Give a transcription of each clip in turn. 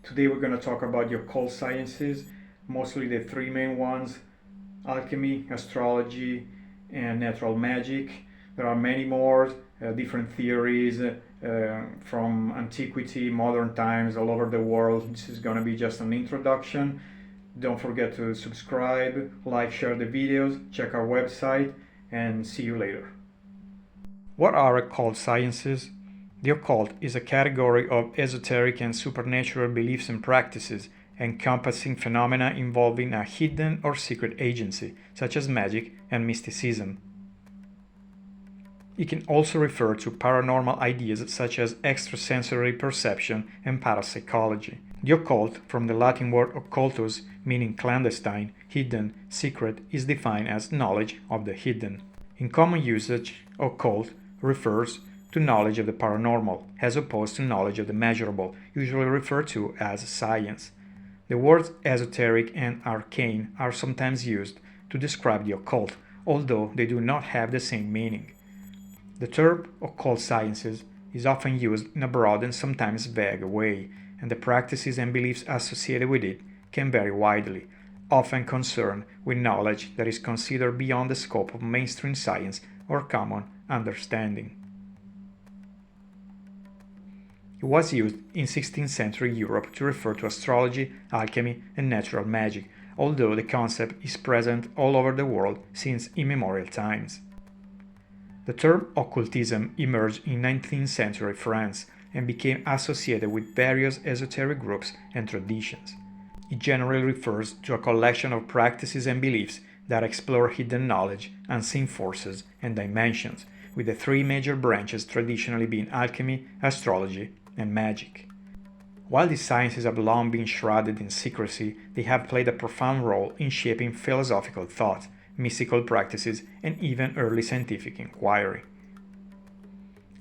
Today we're going to talk about the occult sciences, mostly the three main ones: alchemy, astrology, and natural magic. There are many more different theories from antiquity, modern times, all over the world. This is going to be just an introduction. Don't forget to subscribe, like, share the videos, check our website, and see you later. What are occult sciences? The occult is a category of esoteric and supernatural beliefs and practices encompassing phenomena involving a hidden or secret agency, such as magic and mysticism. It can also refer to paranormal ideas such as extrasensory perception and parapsychology. The occult, from the Latin word occultus, meaning clandestine, hidden, secret, is defined as knowledge of the hidden. In common usage, occult refers to knowledge of the paranormal, as opposed to knowledge of the measurable, usually referred to as science. The words esoteric and arcane are sometimes used to describe the occult, although they do not have the same meaning. The term occult sciences is often used in a broad and sometimes vague way, and the practices and beliefs associated with it can vary widely, often concerned with knowledge that is considered beyond the scope of mainstream science or common understanding. It was used in 16th century Europe to refer to astrology, alchemy, and natural magic, although the concept is present all over the world since immemorial times. The term occultism emerged in 19th century France and became associated with various esoteric groups and traditions. It generally refers to a collection of practices and beliefs that explore hidden knowledge, unseen forces, and dimensions, with the three major branches traditionally being alchemy, astrology, and magic. While these sciences have long been shrouded in secrecy, they have played a profound role in shaping philosophical thought, mystical practices, and even early scientific inquiry.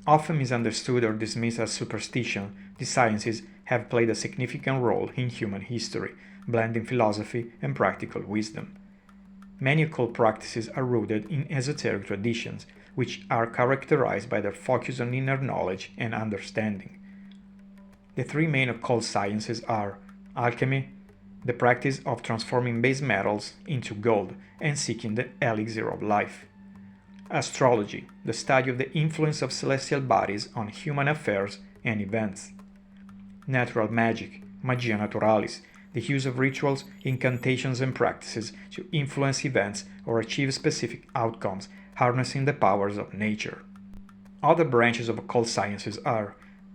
Often misunderstood or dismissed as superstition, these sciences have played a significant role in human history, blending philosophy and practical wisdom. Many occult practices are rooted in esoteric traditions, which are characterized by their focus on inner knowledge and understanding. The three main occult sciences are alchemy, the practice of transforming base metals into gold and seeking the elixir of life; astrology, the study of the influence of celestial bodies on human affairs and events; natural magic, magia naturalis, the use of rituals, incantations, and practices to influence events or achieve specific outcomes, harnessing the powers of nature. Other branches of occult sciences are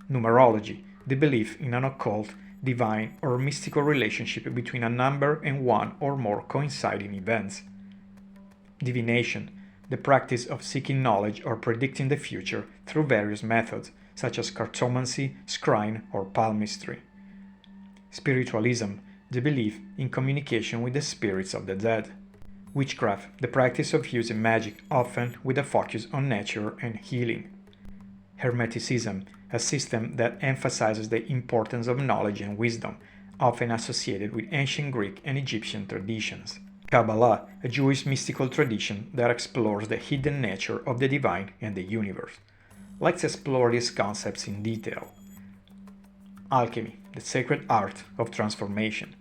numerology, the belief in an occult, divine, or mystical relationship between a number and one or more coinciding events; divination, the practice of seeking knowledge or predicting the future through various methods, such as cartomancy, scrying, or palmistry; spiritualism, the belief in communication with the spirits of the dead; witchcraft, the practice of using magic, often with a focus on nature and healing; Hermeticism, a system that emphasizes the importance of knowledge and wisdom, often associated with ancient Greek and Egyptian traditions; Kabbalah, a Jewish mystical tradition that explores the hidden nature of the divine and the universe. Let's explore these concepts in detail. Alchemy, the sacred art of transformation.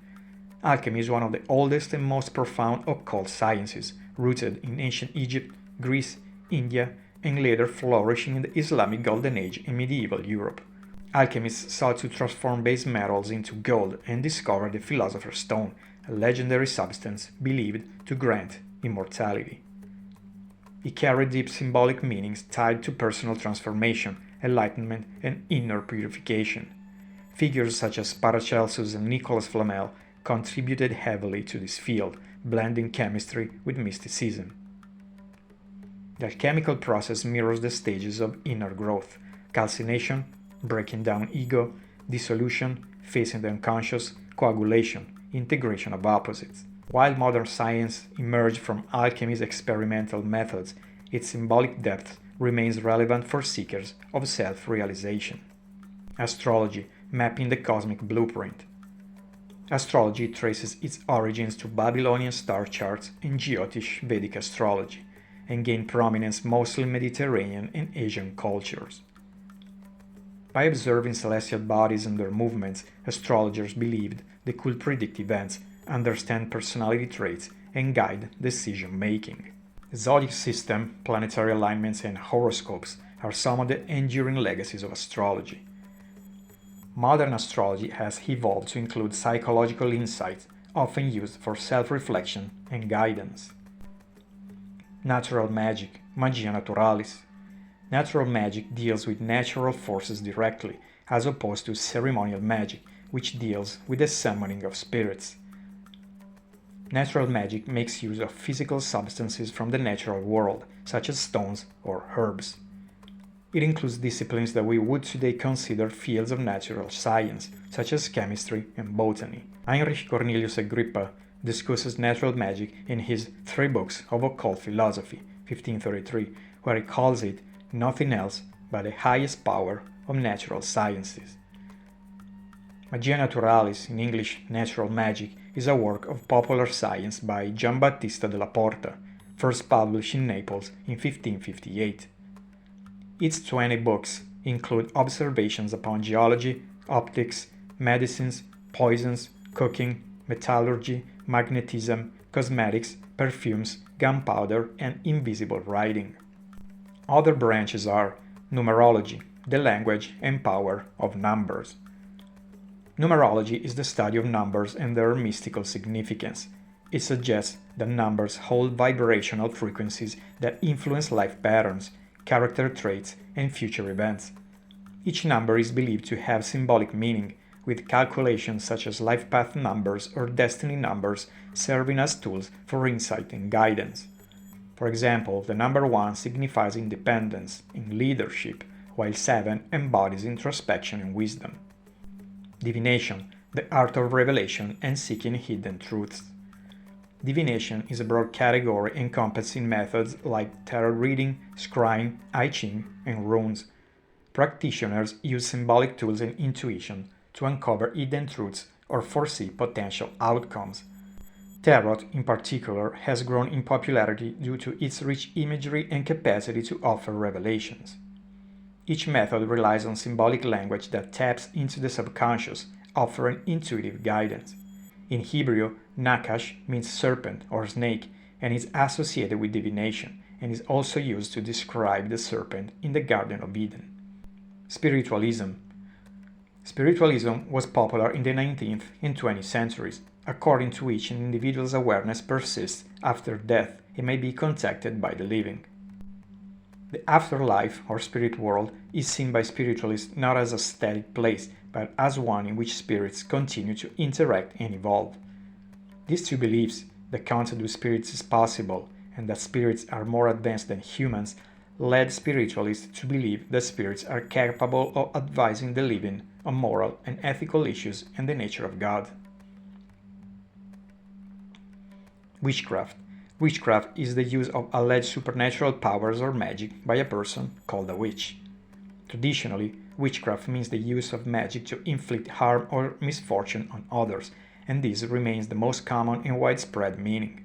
Alchemy is one of the oldest and most profound occult sciences, rooted in ancient Egypt, Greece, India, and later flourishing in the Islamic Golden Age in medieval Europe. Alchemists sought to transform base metals into gold and discovered the philosopher's stone, a legendary substance believed to grant immortality. It carried deep symbolic meanings tied to personal transformation, enlightenment, and inner purification. Figures such as Paracelsus and Nicholas Flamel contributed heavily to this field, blending chemistry with mysticism. The alchemical process mirrors the stages of inner growth: calcination, breaking down ego; dissolution, facing the unconscious; coagulation, integration of opposites. While modern science emerged from alchemy's experimental methods, its symbolic depth remains relevant for seekers of self-realization. Astrology, mapping the cosmic blueprint. Astrology traces its origins to Babylonian star charts and Jyotish Vedic astrology, and gained prominence mostly in Mediterranean and Asian cultures. By observing celestial bodies and their movements, astrologers believed they could predict events, understand personality traits, and guide decision-making. The zodiac system, planetary alignments, and horoscopes are some of the enduring legacies of astrology. Modern astrology has evolved to include psychological insights, often used for self-reflection and guidance. Natural magic, magia naturalis. Natural magic deals with natural forces directly, as opposed to ceremonial magic, which deals with the summoning of spirits. Natural magic makes use of physical substances from the natural world, such as stones or herbs. It includes disciplines that we would today consider fields of natural science, such as chemistry and botany. Heinrich Cornelius Agrippa discusses natural magic in his 3 books of occult philosophy, 1533, where he calls it nothing else but the highest power of natural sciences. Magia Naturalis, in English Natural Magic, is a work of popular science by Giambattista della Porta, first published in Naples in 1558. Its 20 books include observations upon geology, optics, medicines, poisons, cooking, metallurgy, magnetism, cosmetics, perfumes, gunpowder, and invisible writing. Other branches are Numerology, the language and power of numbers. Numerology is the study of numbers and their mystical significance. It suggests that numbers hold vibrational frequencies that influence life patterns, character traits, and future events. Each number is believed to have symbolic meaning, with calculations such as life path numbers or destiny numbers serving as tools for insight and guidance. For example, the number 1 signifies independence and leadership, while 7 embodies introspection and wisdom. Divination, the art of revelation and seeking hidden truths. Divination is a broad category encompassing methods like tarot reading, scrying, I Ching, and runes. Practitioners use symbolic tools and intuition to uncover hidden truths or foresee potential outcomes. Tarot, in particular, has grown in popularity due to its rich imagery and capacity to offer revelations. Each method relies on symbolic language that taps into the subconscious, offering intuitive guidance. In Hebrew, Nakash means serpent or snake and is associated with divination, and is also used to describe the serpent in the Garden of Eden. Spiritualism. Spiritualism was popular in the 19th and 20th centuries, according to which an individual's awareness persists after death and may be contacted by the living. The afterlife, or spirit world, is seen by spiritualists not as a static place, but as one in which spirits continue to interact and evolve. These 2 beliefs, the contact with spirits is possible, and that spirits are more advanced than humans, led spiritualists to believe that spirits are capable of advising the living on moral and ethical issues and the nature of God. Witchcraft. Witchcraft is the use of alleged supernatural powers or magic by a person called a witch. Traditionally, witchcraft means the use of magic to inflict harm or misfortune on others, and this remains the most common and widespread meaning.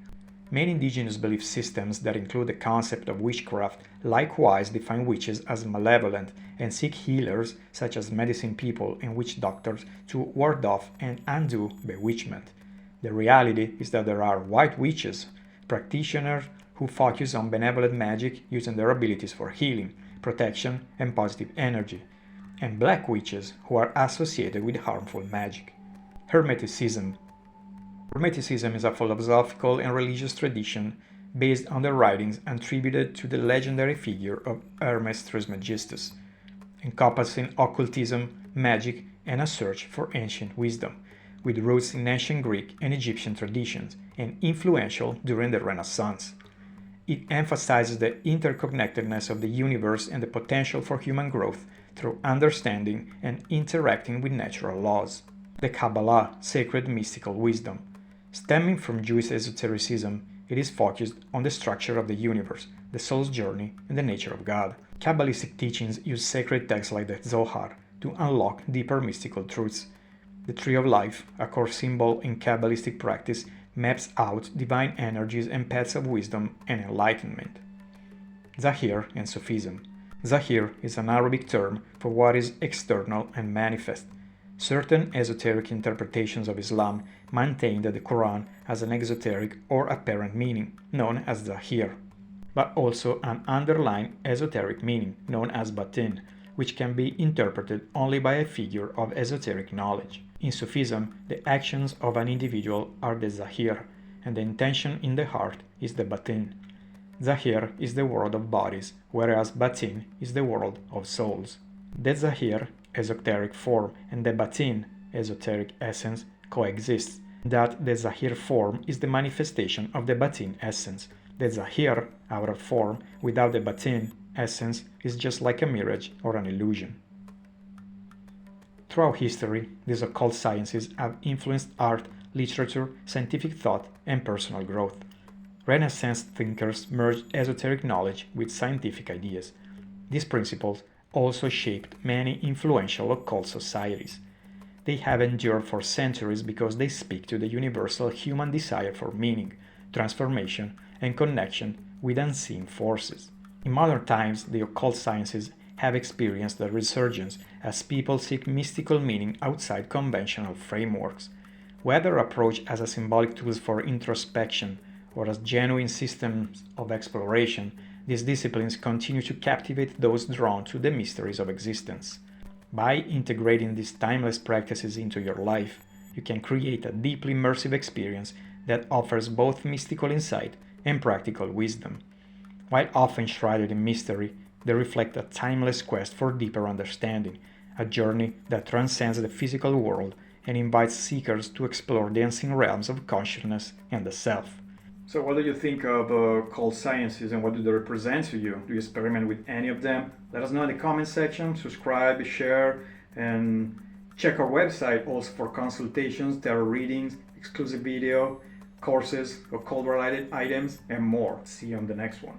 Many indigenous belief systems that include the concept of witchcraft likewise define witches as malevolent and seek healers, such as medicine people and witch doctors, to ward off and undo bewitchment. The reality is that there are white witches, practitioners who focus on benevolent magic using their abilities for healing, protection, and positive energy, and black witches who are associated with harmful magic. Hermeticism. Hermeticism is a philosophical and religious tradition based on the writings attributed to the legendary figure of Hermes Trismegistus, encompassing occultism, magic, and a search for ancient wisdom, with roots in ancient Greek and Egyptian traditions, and influential during the Renaissance. It emphasizes the interconnectedness of the universe and the potential for human growth through understanding and interacting with natural laws. The Kabbalah, sacred mystical wisdom. Stemming from Jewish esotericism, it is focused on the structure of the universe, the soul's journey, and the nature of God. Cabalistic teachings use sacred texts like the Zohar to unlock deeper mystical truths. The Tree of Life, a core symbol in Cabalistic practice, maps out divine energies and paths of wisdom and enlightenment. Zahir and Sufism. Zahir is an Arabic term for what is external and manifest. Certain esoteric interpretations of Islam maintain that the Quran has an exoteric or apparent meaning, known as Zahir, but also an underlying esoteric meaning, known as batin, which can be interpreted only by a figure of esoteric knowledge. In Sufism, the actions of an individual are the Zahir, and the intention in the heart is the batin. Zahir is the world of bodies, whereas batin is the world of souls. The Zahir, esoteric form, and the batin, esoteric essence, coexist. That the Zahir form is the manifestation of the batin essence. The Zahir, outer form, without the batin essence, is just like a mirage or an illusion. Throughout history, these occult sciences have influenced art, literature, scientific thought, and personal growth. Renaissance thinkers merged esoteric knowledge with scientific ideas. These principles also shaped many influential occult societies. They have endured for centuries because they speak to the universal human desire for meaning, transformation, and connection with unseen forces. In modern times, the occult sciences have experienced a resurgence as people seek mystical meaning outside conventional frameworks. Whether approached as a symbolic tool for introspection or as genuine systems of exploration, these disciplines continue to captivate those drawn to the mysteries of existence. By integrating these timeless practices into your life, you can create a deeply immersive experience that offers both mystical insight and practical wisdom. While often shrouded in mystery, they reflect a timeless quest for deeper understanding, a journey that transcends the physical world and invites seekers to explore the unseen realms of consciousness and the self. So what do you think of occult sciences and what do they represent to you? Do you experiment with any of them? Let us know in the comment section, subscribe, share, and check our website also for consultations, tarot readings, exclusive video, courses, occult related items, and more. See you on the next one.